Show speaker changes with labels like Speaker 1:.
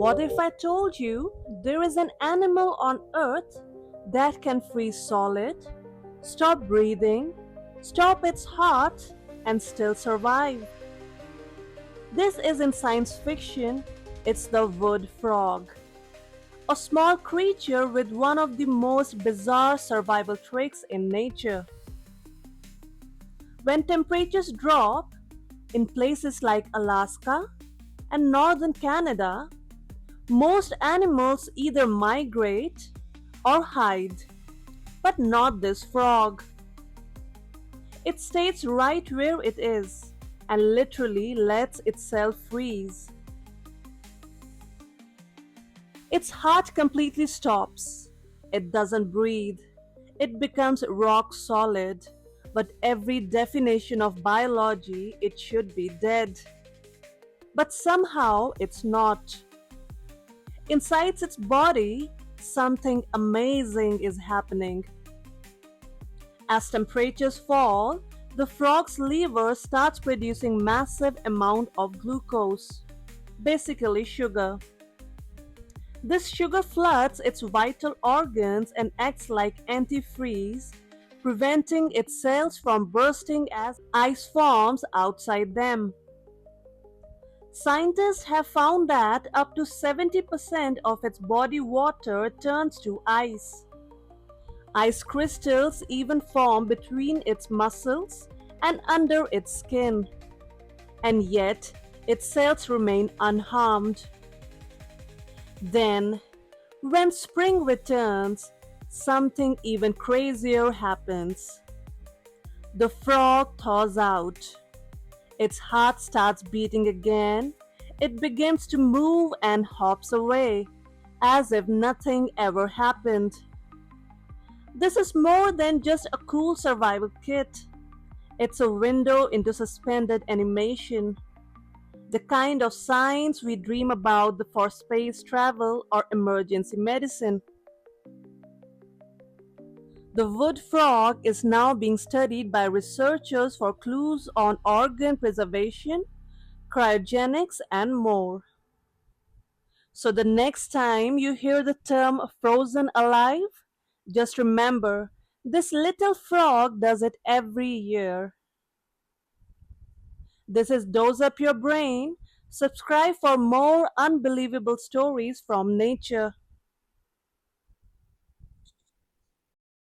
Speaker 1: What if I told you there is an animal on earth that can freeze solid, stop breathing, stop its heart, and still survive? This isn't science fiction, it's the wood frog. A small creature with one of the most bizarre survival tricks in nature. When temperatures drop in places like Alaska and northern Canada, most animals either migrate or hide, but not this frog. It stays right where it is and literally lets itself freeze. Its heart completely stops. It doesn't breathe. It becomes rock solid. But every definition of biology, it should be dead. But somehow it's not. Inside its body, something amazing is happening. As temperatures fall, the frog's liver starts producing massive amount of glucose, basically sugar. This sugar floods its vital organs and acts like antifreeze, preventing its cells from bursting as ice forms outside them. Scientists have found that up to 70% of its body water turns to ice. Ice crystals even form between its muscles and under its skin, and yet its cells remain unharmed. Then, when spring returns, something even crazier happens. The frog thaws out. Its heart starts beating again. It begins to move and hops away, as if nothing ever happened. This is more than just a cool survival kit. It's a window into suspended animation, the kind of science we dream about for space travel or emergency medicine. The wood frog is now being studied by researchers for clues on organ preservation, cryogenics, and more. So the next time you hear the term frozen alive, just remember this little frog does it every year. This is Dose Up Your Brain. Subscribe for more unbelievable stories from nature.